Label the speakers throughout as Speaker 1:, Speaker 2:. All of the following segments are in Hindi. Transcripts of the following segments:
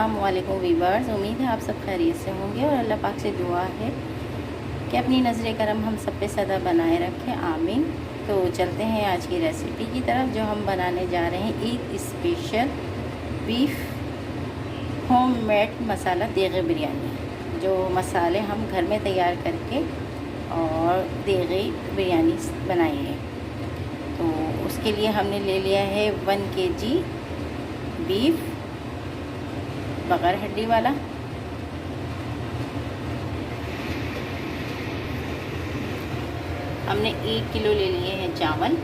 Speaker 1: अस्सलाम वालेकुम वीवर्स। उम्मीद है आप सब खैरियत से होंगे और अल्लाह पाक से दुआ है कि अपनी नज़र करम हम सब पे सदा बनाए रखें, आमीन। तो चलते हैं आज की रेसिपी की तरफ, जो हम बनाने जा रहे हैं ईद स्पेशल बीफ होममेड मसाला देगे बिरयानी। जो मसाले हम घर में तैयार करके और देगे बिरयानी बनाएंगे। तो उसके लिए हमने ले लिया है 1 kg बीफ बग़ैर हड्डी वाला। हमने 1 किलो ले लिए हैं चावल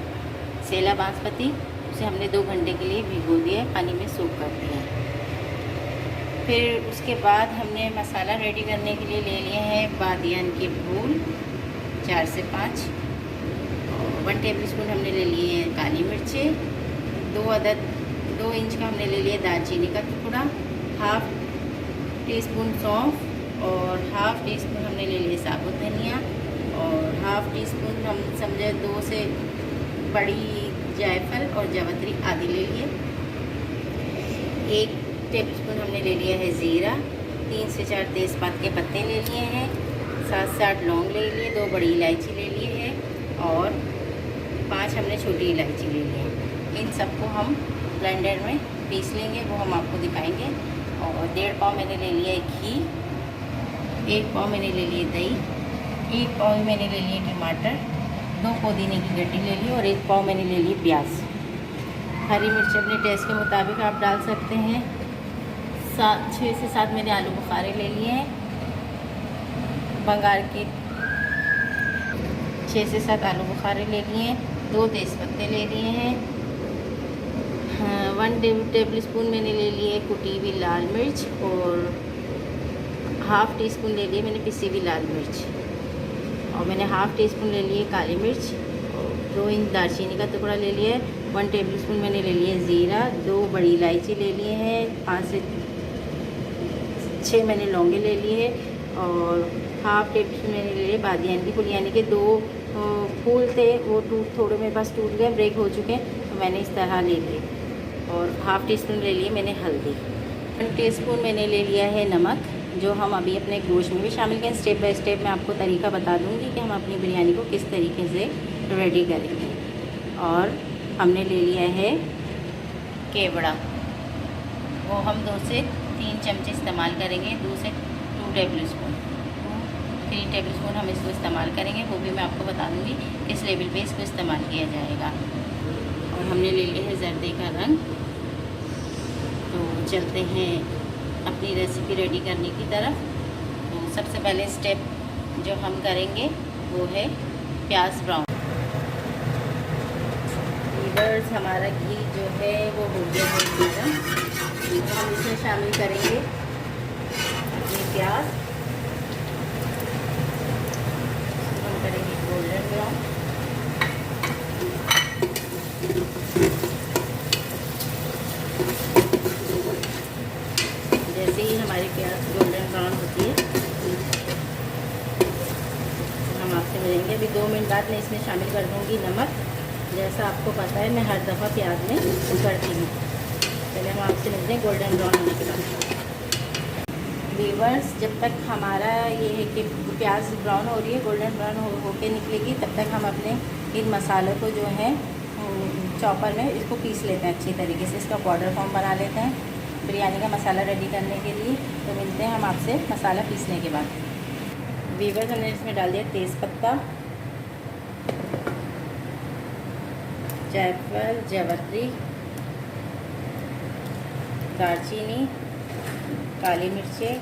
Speaker 1: सेला बासमती। उसे हमने 2 घंटे के लिए भिगो दिया, पानी में सूख कर दिया। फिर उसके बाद हमने मसाला रेडी करने के लिए ले लिए हैं बादियान के फूल 4 से 5, 1 टेबलस्पून हमने ले लिए हैं काली मिर्चें, 2 इंच का हमने ले लिया दालचीनी का टुकड़ा, हाफ़ टी स्पून सौंफ और हाफ़ टी स्पून हमने ले लिए साबुत धनिया और हाफ़ टी स्पून हम समझे 2 से बड़ी जायफल और जावित्री आदि ले लिए। 1 टेबलस्पून हमने ले लिया है ज़ीरा, 3 से 4 तेज़पात के पत्ते ले लिए हैं, 7 से 8 लौंग ले लिए, 2 बड़ी इलायची ले लिए हैं और 5 हमने छोटी इलायची ले ली है। इन सबको हम ब्लेंडर में पीस लेंगे, वो हम आपको दिखाएंगे। और 1.5 पाव मैंने ले लिया है घी, 1 पाव मैंने ले लिए दही, 1 पाव मैंने ले लिए टमाटर, 2 पुदीने की गड्डी ले ली और 1 पाव मैंने ले ली प्याज। हरी मिर्च अपने टेस्ट के मुताबिक आप डाल सकते हैं। 6 से 7 मैंने आलू बुखारे ले लिए हैं बंगाल के, 6 से 7 आलू बुखारे ले लिए हैं, 2 तेज़पत्ते ले लिए हैं, 1 टेबलस्पून मैंने ले लिए कुटी हुई लाल मिर्च और हाफ़ टी स्पून ले लिए मैंने पिसी हुई लाल मिर्च और मैंने हाफ़ टी स्पून ले लिए काली मिर्च और 2 इंच दालचीनी का टुकड़ा ले लिया है। 1 टेबलस्पून मैंने ले लिए ज़ीरा, 2 बड़ी इलायची ले लिए हैं, 5 से 6 मैंने लौंगे ले लिए और हाफ़ टेबलस्पून मैंने ले लिए बादियान की फूल, यानी कि 2 फूल थे वो थोड़े मेरे पास टूट गए, ब्रेक हो चुके हैं, तो मैंने इस तरह ले लिए। और हाफ़ टी स्पून ले लिए मैंने हल्दी, 1 टीस्पून मैंने ले लिया है नमक, जो हम अभी अपने गोश्त में भी शामिल करें। स्टेप बाय स्टेप मैं आपको तरीका बता दूंगी कि हम अपनी बिरयानी को किस तरीके से रेडी करेंगे। और हमने ले लिया है केवड़ा, वो हम 2 से 3 चमचे इस्तेमाल करेंगे, 2 से 2 टेबलस्पून 3 टेबलस्पून हम इसको इस्तेमाल करेंगे, वो भी मैं आपको बता दूंगी किस लेवल पे इसको इस्तेमाल किया जाएगा। और हमने ले लिया है जर्दे का रंग। तो चलते हैं अपनी रेसिपी रेडी करने की तरफ। तो सबसे पहले स्टेप जो हम करेंगे वो है प्याज ब्राउन। वीवर्स, हमारा घी जो है वो हो गया है एकदम, तो हम इसमें शामिल करेंगे अपनी प्याज, हम करेंगे गोल्डन ब्राउन। जैसे ही हमारी प्याज गोल्डन ब्राउन होती है हम आपसे मिलेंगे। अभी 2 मिनट बाद मैं इसमें शामिल कर दूंगी नमक। जैसा आपको पता है मैं हर दफ़ा प्याज में करती हूँ। पहले हम आपसे मिलते हैं गोल्डन ब्राउन होने के बाद। वीवर्स, जब तक हमारा ये है कि प्याज ब्राउन हो रही है, गोल्डन ब्राउन होके निकलेगी, तब तक हम अपने इन मसालों को जो है चॉपर में इसको पीस लेते हैं अच्छी तरीके से, इसका पाउडर फॉर्म बना लेते हैं बिरयानी का मसाला रेडी करने के लिए। तो मिलते हैं हम आपसे मसाला पीसने के बाद। वीवर्स, हमने इसमें डाल दिया तेज़पत्ता, जायफल, जावित्री, दालचीनी, काली मिर्चें,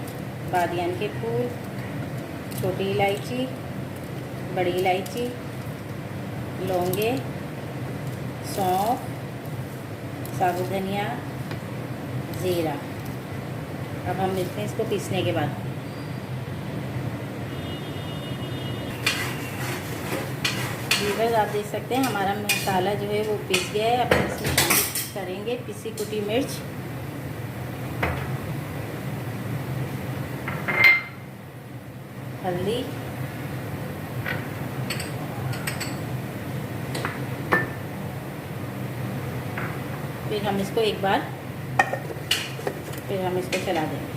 Speaker 1: बादियान के फूल, छोटी इलायची, बड़ी इलायची, लौंगे, सौंफ, साबुत धनिया, ज़ीरा। अब हम मिलते हैं इसको पीसने के बाद। वीवर्स, आप देख सकते हैं हमारा मसाला जो है वो पीस गया है। अब हम इसमें शामिल करेंगे पिसी कुटी मिर्च, हल्दी, फिर हम इसको एक बार फिर हम इसको चला देंगे।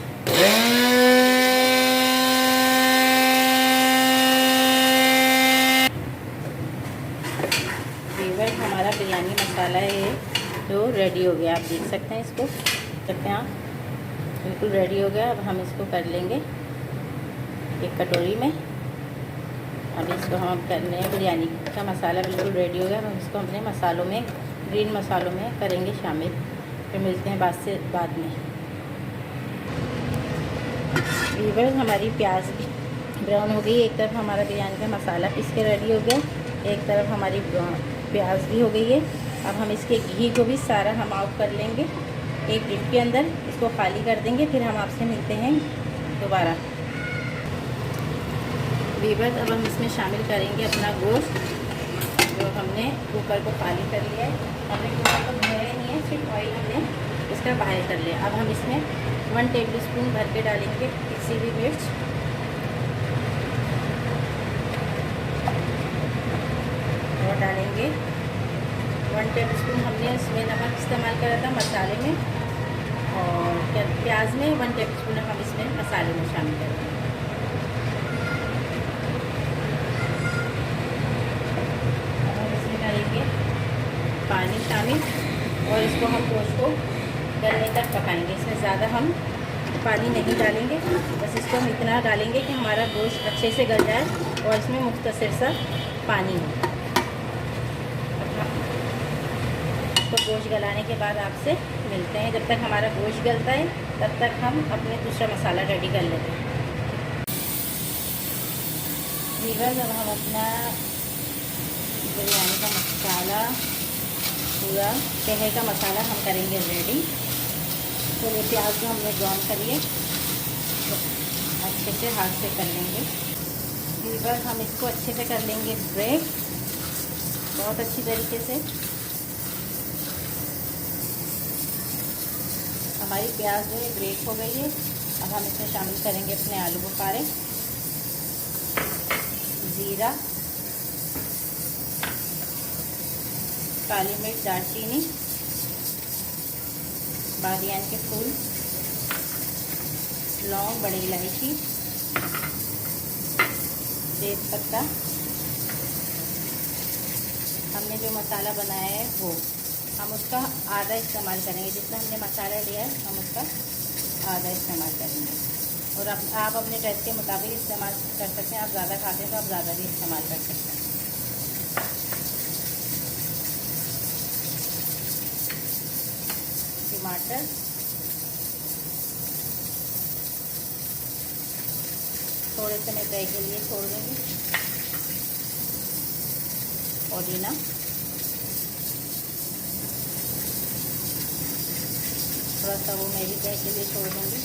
Speaker 1: व्यूअर्स, हमारा बिरयानी मसाला है जो रेडी हो गया। आप देख सकते हैं, इसको सकते हैं आप, बिल्कुल रेडी हो गया। अब हम इसको कर लेंगे एक कटोरी में। अब इसको हम कर लें, बिरयानी का मसाला बिल्कुल रेडी हो गया। हम इसको अपने मसालों में, ग्रीन मसालों में करेंगे शामिल। फिर मिलते हैं बाद में। व्यूअर्स, हमारी प्याज भी ब्राउन हो गई। एक तरफ हमारा बिरयानी का मसाला पीस के रेडी हो गया, एक तरफ हमारी प्याज भी हो गई है। अब हम इसके घी को भी सारा हम आउट कर लेंगे एक डिश के अंदर, इसको खाली कर देंगे। फिर हम आपसे मिलते हैं दोबारा। व्यूअर्स, अब हम इसमें शामिल करेंगे अपना गोश्त जो हमने कुकर को खाली कर लिया है। हमने कुकर को धोया नहीं है, सिर्फ ऑयल हमने इसका बाहर कर लिया। अब हम इसमें 1 टेबलस्पून भर के डालेंगे पिसी हुई मिर्च, और डालेंगे 1 टेबलस्पून हमने इसमें नमक इस्तेमाल करा था मसाले में, और प्याज में 1 टेबलस्पून हम इसमें मसाले में शामिल करेंगे। अब हम इसमें करेंगे पानी शामिल, और इसको हम गोश्त को गलने तक पकाएंगे। इसमें ज़्यादा हम पानी नहीं डालेंगे, बस इसको हम इतना डालेंगे कि हमारा गोश्त अच्छे से गल जाए और इसमें मुख्तसर सा पानी हो। तो गोश्त गलाने के बाद आपसे मिलते हैं। जब तक हमारा गोश्त गलता है तब तक हम अपने दूसरा मसाला रेडी कर लेते हैं। व्यूअर्स, अब हम अपना बिरयानी का मसाला, पूरा शहर का मसाला हम करेंगे रेडी। तो ये प्याज जो हमने ब्राउन करिए तो अच्छे से हाथ से कर लेंगे। व्यूअर्स, हम इसको अच्छे से कर लेंगे ब्रेक, बहुत अच्छी तरीके से। हमारी प्याज जो है ब्रेक हो गई है। अब हम इसमें शामिल करेंगे अपने आलू बुखारे, ज़ीरा, काली मिर्च, दालचीनी, बादियान के फूल, लौंग, बड़ी इलायची, तेज़पत्ता। हमने जो मसाला बनाया है वो हम उसका आधा इस्तेमाल करेंगे। जितना हमने मसाला लिया है हम उसका आधा इस्तेमाल करेंगे, और आप अपने टेस्ट के मुताबिक इस्तेमाल कर सकते हैं। आप ज़्यादा खाते हैं तो आप ज़्यादा भी इस्तेमाल कर सकते हैं। टमाटर, थोड़े से मैं ड्राई के लिए छोड़ दूँगी। पुदीना, थोड़ा सा वो मैं भी ड्राई के लिए छोड़ दूँगी।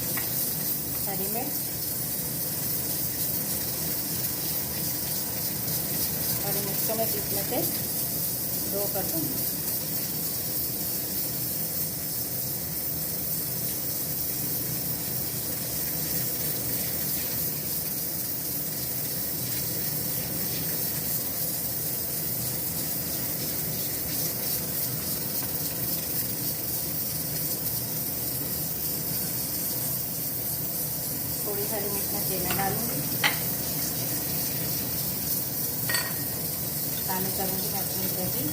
Speaker 1: हरी मिर्च, और इन मिर्चों में बीच में से 2 कर दूँगी। थोड़ी हरी मिर्च में तेल डालूंगी, शामिल करूँगी मैं अपनी दही,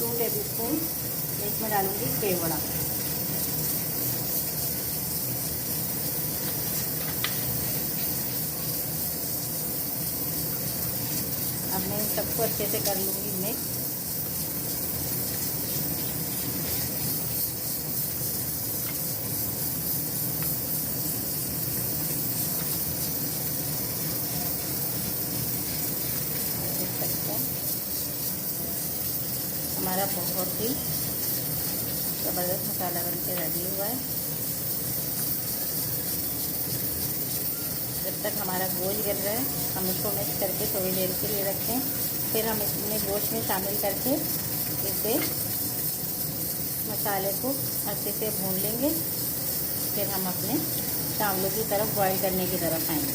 Speaker 1: टू टेबलस्पून इसमें डालूंगी केवड़ा। अब मैं सबको अच्छे से कर लूँगी मिक्स। देख सकते हैं हमारा बहुत ही ज़बरदस्त मसाला बन के रेडी हुआ है। जब तक हमारा गोश्त गल रहा है हम इसको मिक्स करके थोड़ी देर के लिए रखें। फिर हम इसमें गोश्त में शामिल करके इसे मसाले को अच्छे से भून लेंगे, फिर हम अपने चावलों की तरफ बॉईल करने की तरफ आएंगे।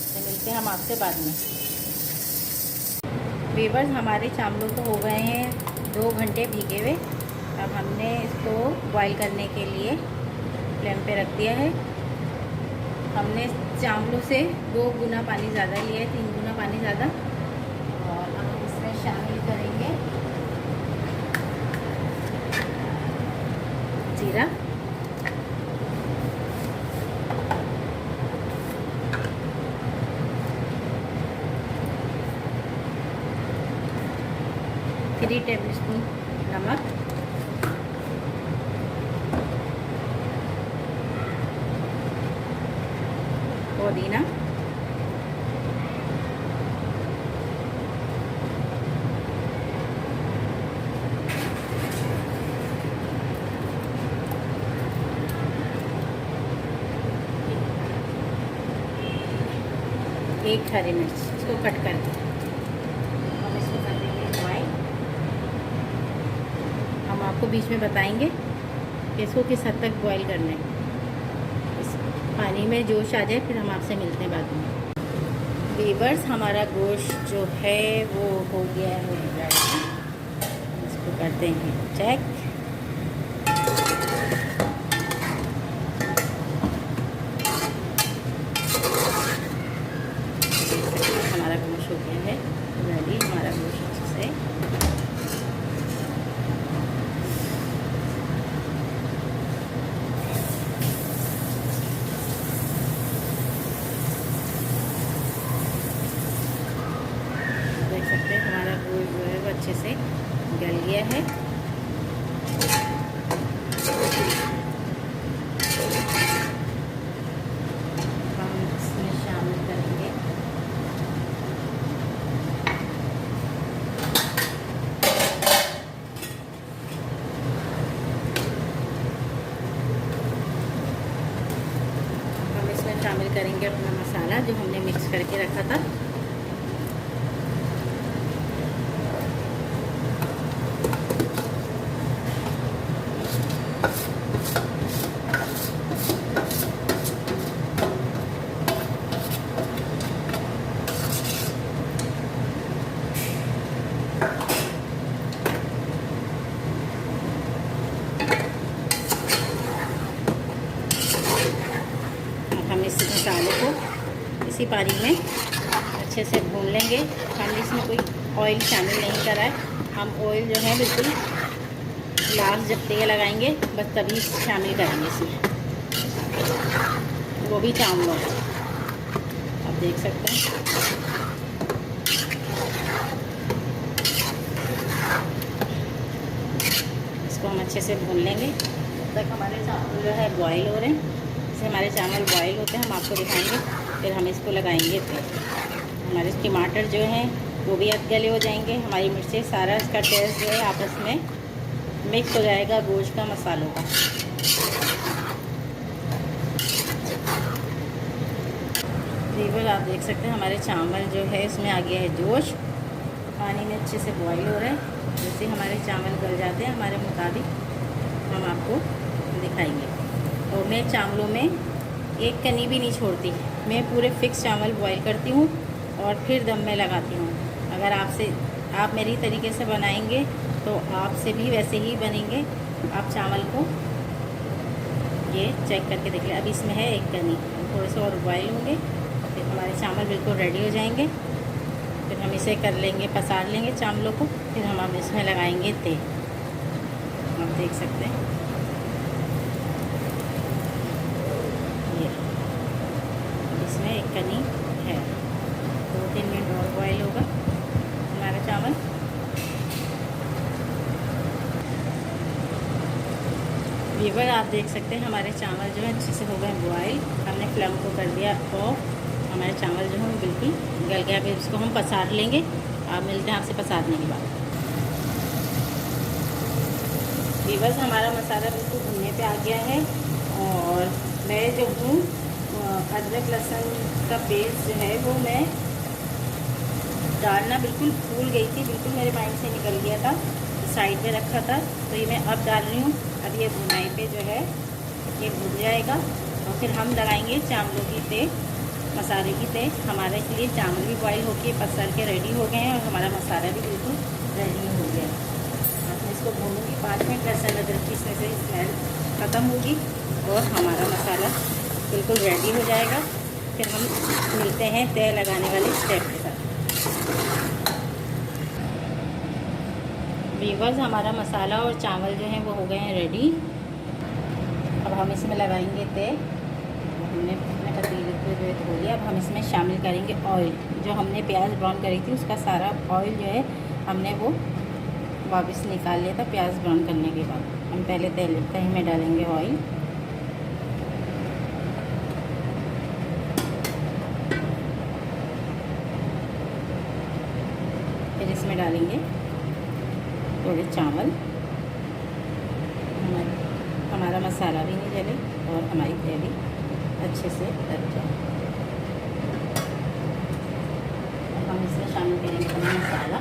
Speaker 1: तो मिलते हैं हम आपसे बाद में। वीवर्स, हमारे चावलों तो हो गए हैं 2 घंटे भीगे हुए। अब हमने इसको बॉईल करने के लिए फ्लेम पे रख दिया है। हमने चावलों से 2 गुना पानी ज़्यादा लिया है, 3 गुना पानी ज़्यादा। और अब हम इसमें शामिल करेंगे जीरा, थ्री टेबलस्पून नमक, पुदीना, एक हरी मिर्च, इसको कट करके हम इसको कर देंगे बॉईल। हम आपको बीच में बताएंगे कि इसको किस हद तक बॉईल करना है। इस पानी में जोश आ जाए फिर हम आपसे मिलते हैं बाद में। वीवर्स, हमारा गोश्त जो है वो हो गया है रेडी। इसको करते हैं चेक। हमारा गोश्त हो गया है रेडी। हमारा गोश्त अच्छे से देख सकते हैं। हमारा गोश्त जो है वो अच्छे से गल गया है। हम इसमें शामिल करेंगे अपना मसाला जो हमने मिक्स करके रखा था। हम इस मसाले को इसी पानी में अच्छे से भून लेंगे। हमने इसमें कोई ऑयल शामिल नहीं करा है। हम ऑयल जो है बिल्कुल लास्ट जब तेल लगाएंगे बस तभी शामिल करेंगे इसमें, वो भी चावलों। आप देख सकते हैं। इसको हम अच्छे से भून लेंगे तब तक हमारे चावल जो है बॉईल हो रहे हैं। जैसे हमारे चावल बॉईल होते हैं हम आपको दिखाएंगे, फिर हम इसको लगाएंगे तेल। हमारे टमाटर जो हैं वो भी अध गले हो जाएंगे। हमारी मिर्चें, सारा इसका टेस्ट जो है आपस में मिक्स हो जाएगा गोश्त का, मसालों का। वीवर, आप देख सकते हैं हमारे चावल जो है इसमें आ गया है जोश। पानी में अच्छे से बॉईल हो रहा है। जैसे हमारे चावल गल जाते हैं हमारे मुताबिक हम आपको दिखाएंगे। और मैं चावलों में एक कनी भी नहीं छोड़ती, मैं पूरे फिक्स चावल बॉईल करती हूँ और फिर दम में लगाती हूँ। अगर आप मेरी तरीके से बनाएंगे तो आपसे भी वैसे ही बनेंगे। आप चावल को ये चेक करके देख लें। अभी इसमें है एक कनी, थोड़े से और बॉईल होंगे फिर हमारे चावल बिल्कुल रेडी हो जाएंगे। फिर हम इसे कर लेंगे, पसार लेंगे चावलों को, फिर हम अब इसमें लगाएंगे तेल। आप देख सकते हैं ये इसमें एक कनी है। 2-3 मिनट और बॉईल होगा हमारा चावल। वीवर, आप देख सकते हैं हमारे चावल जो है अच्छे से हो गए बॉईल। हमने फ्लेम को कर दिया ऑफ। हमारे चावल जो है बिल्कुल गल गया। फिर इसको हम पसार लेंगे। आप मिलते हैं आपसे पसारने के बाद। वीवर, हमारा मसाला बिल्कुल भुनने पे आ गया है। और मैं जो हूँ अदरक लहसुन का पेस्ट जो है वो मैं डालना बिल्कुल भूल गई थी, बिल्कुल मेरे माइंड से निकल गया था। साइड में रखा था, तो ये मैं अब डाल रही हूँ। अब ये भुनाई पे जो है ये भुन जाएगा और फिर हम लगाएंगे चावलों की तेल, मसाले की तेल। हमारे लिए चावल भी बॉईल होके पसर के रेडी हो गए हैं और हमारा मसाला भी बिल्कुल रेडी हो गया है। अब मैं इसको भूनूँगी 5 मिनट, लहसुन अदरक की इसमें से स्मेल ख़त्म होगी और हमारा मसाला बिल्कुल रेडी हो जाएगा। फिर हम मिलते हैं तेल लगाने वाले स्टेप के साथ। वीवर्स, हमारा मसाला और चावल जो है वो हो गए हैं रेडी। अब हम इसमें लगाएंगे तेल। हमने अपने पतीले को जो है धो लिया। अब हम इसमें शामिल करेंगे ऑयल। जो हमने प्याज ब्राउन करी थी उसका सारा ऑयल जो है हमने वो वापस निकाल लिया था प्याज ब्राउन करने के बाद। हम पहले दही में डालेंगे ऑयल। फिर इसमें डालेंगे थोड़े चावल। हमारा मसाला भी नहीं जले और हमारी ग्रेवी अच्छे से तल जाए। अब हम इसमें शामिल करेंगे अपना मसाला।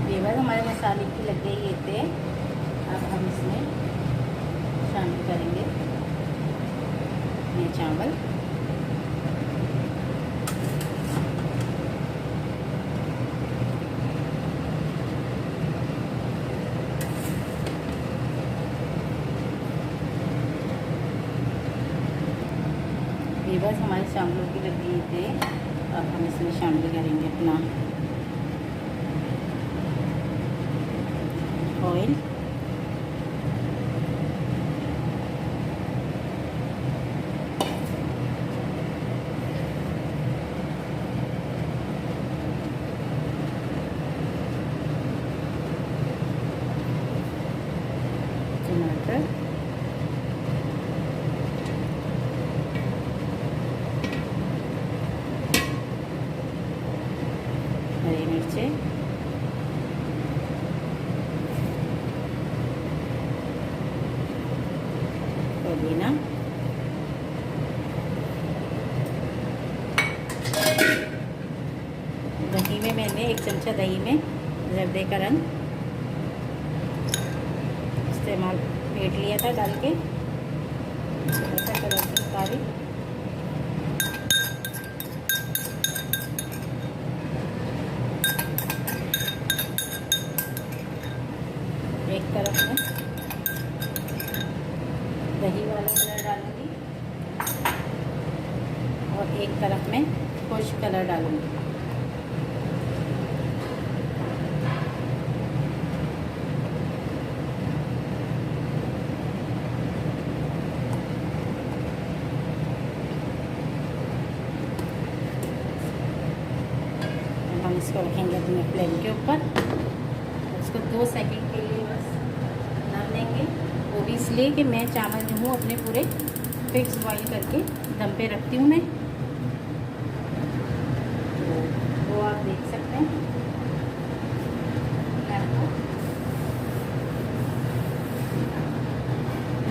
Speaker 1: वीवर्स, हमारे मसाले की लग गई ये तेल। अब हम इसमें शामिल करेंगे ये चावल। वीवर्स, हमारे चावलों की लग गई थे। अब हम इसमें शामिल करेंगे अपना ऑयल। टमाटर, हरी मिर्चें, पुदीना, दही में मैंने 1 चमचा दही में जर्दे का रंग इस्तेमाल फेंट लिया था डाल के, ऐसा कलर की सारी। एक तरफ में दही वाला कलर डालूंगी और एक तरफ में खुश्क कलर डालूंगी। हम इसको रखेंगे अपने फ्लेम के ऊपर। इसको 2 सेकंड के लिए बस दम देंगे। वो भी इसलिए कि मैं चावल जो हूँ अपने पूरे फिक्स बॉईल करके दम पे रखती हूँ मैं। तो वो आप देख सकते हैं।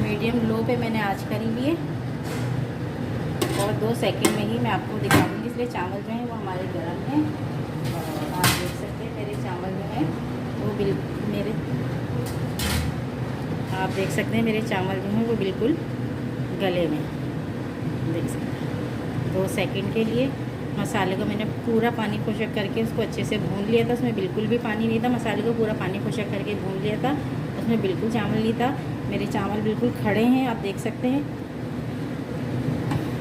Speaker 1: मीडियम लो पे मैंने आँच करी हुई है और 2 सेकंड में ही मैं आपको दिखाऊंगी, इसलिए चावल जो है वो हमारे गर्म हैं। और आप देख सकते हैं मेरे चावल जो है वो आप देख सकते हैं मेरे चावल जो हैं वो बिल्कुल गले में, देख सकते हैं। 2 सेकंड के लिए मसाले को मैंने पूरा पानी खुशक करके उसको अच्छे से भून लिया था। उसमें बिल्कुल भी पानी नहीं था। मसाले को पूरा पानी खुशक करके भून लिया था। उसमें बिल्कुल चावल नहीं था। मेरे चावल बिल्कुल खड़े हैं, आप देख सकते हैं।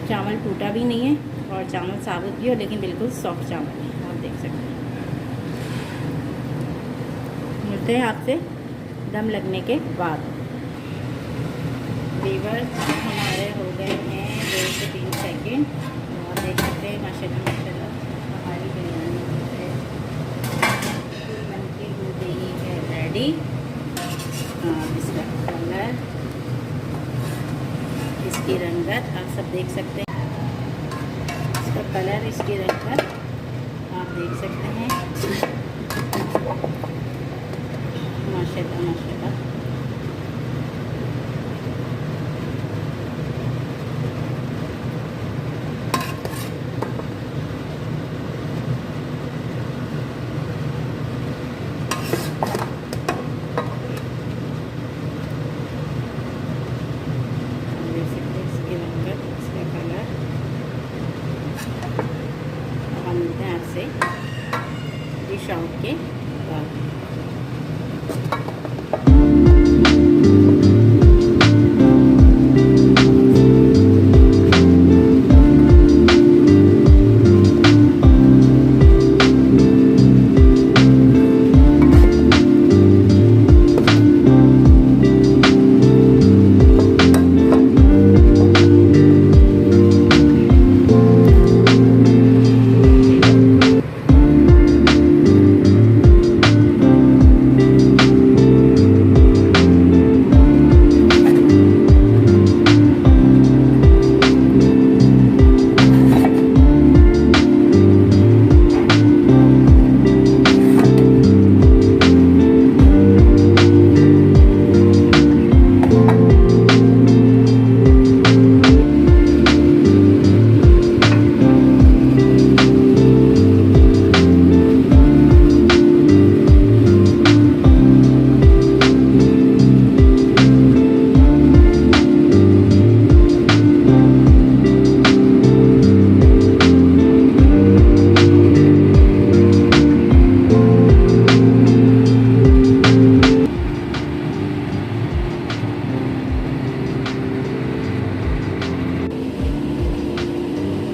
Speaker 1: चावल टूटा भी नहीं है और चावल साबुत भी हो, लेकिन बिल्कुल सॉफ्ट चावल है, आप देख सकते हैं। मिलते हैं आपसे दम लगने के बाद। वीवर्स, हमारे हो गए हैं 2 से 3 सेकेंड और देख सकते हैं माशाल्लाह माशाल्लाह हमारी बिरयानी जो है बन के हो गई है रेडी। इसका कलर, इसकी रंगत आप सब देख सकते हैं। इसका कलर, इसकी रंगत आप देख सकते हैं। माशाल्लाह माशाल्लाह। से डिश आउट के बाद।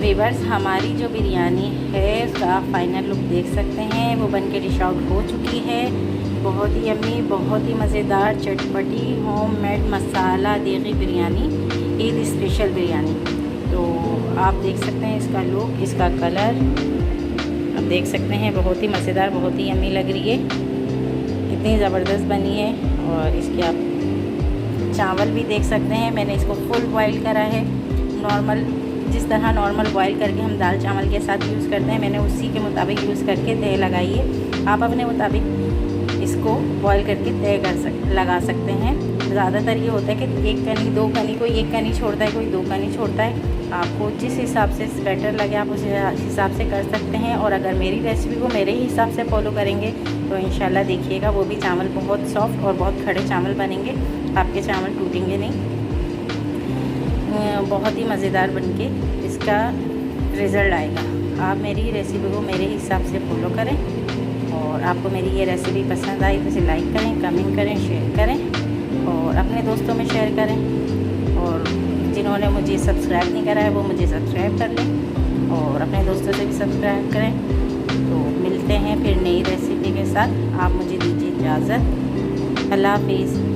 Speaker 1: वीवर्स, हमारी जो बिरयानी है उसका आप फाइनल लुक देख सकते हैं। वो बन के डिश आउट हो चुकी है। बहुत ही यम्मी, बहुत ही मज़ेदार, चटपटी होममेड मसाला देगी बिरयानी, ईद स्पेशल बिरयानी। तो आप देख सकते हैं इसका लुक, इसका कलर आप देख सकते हैं। बहुत ही मज़ेदार, बहुत ही यम्मी लग रही है, इतनी ज़बरदस्त बनी है। और इसके आप चावल भी देख सकते हैं। मैंने इसको फुल बॉयल करा है, नॉर्मल जिस तरह नॉर्मल बॉयल करके हम दाल चावल के साथ यूज़ करते हैं, मैंने उसी के मुताबिक यूज़ करके तय लगाई है। आप अपने मुताबिक इसको बॉयल करके तय लगा सकते हैं। ज़्यादातर ये होता है कि एक कनी, दो कनी, कोई एक कनी छोड़ता है, कोई दो कनी छोड़ता है। आपको जिस हिसाब से बेटर लगे आप उस हिसाब से कर सकते हैं। और अगर मेरी रेसिपी को मेरे हिसाब से फॉलो करेंगे तो इंशाल्लाह देखिएगा वो भी चावल बहुत सॉफ्ट और बहुत खड़े चावल बनेंगे, आपके चावल टूटेंगे नहीं। बहुत ही मज़ेदार बनके इसका रिज़ल्ट आएगा। आप मेरी रेसिपी को मेरे हिसाब से फॉलो करें। और आपको मेरी ये रेसिपी पसंद आई तो इसे लाइक करें, कमेंट करें, शेयर करें और अपने दोस्तों में शेयर करें। और जिन्होंने मुझे सब्सक्राइब नहीं करा है वो मुझे सब्सक्राइब कर लें और अपने दोस्तों से भी सब्सक्राइब करें। तो मिलते हैं फिर नई रेसिपी के साथ। आप मुझे दीजिए इजाज़त। अल्लाह हाफिज़।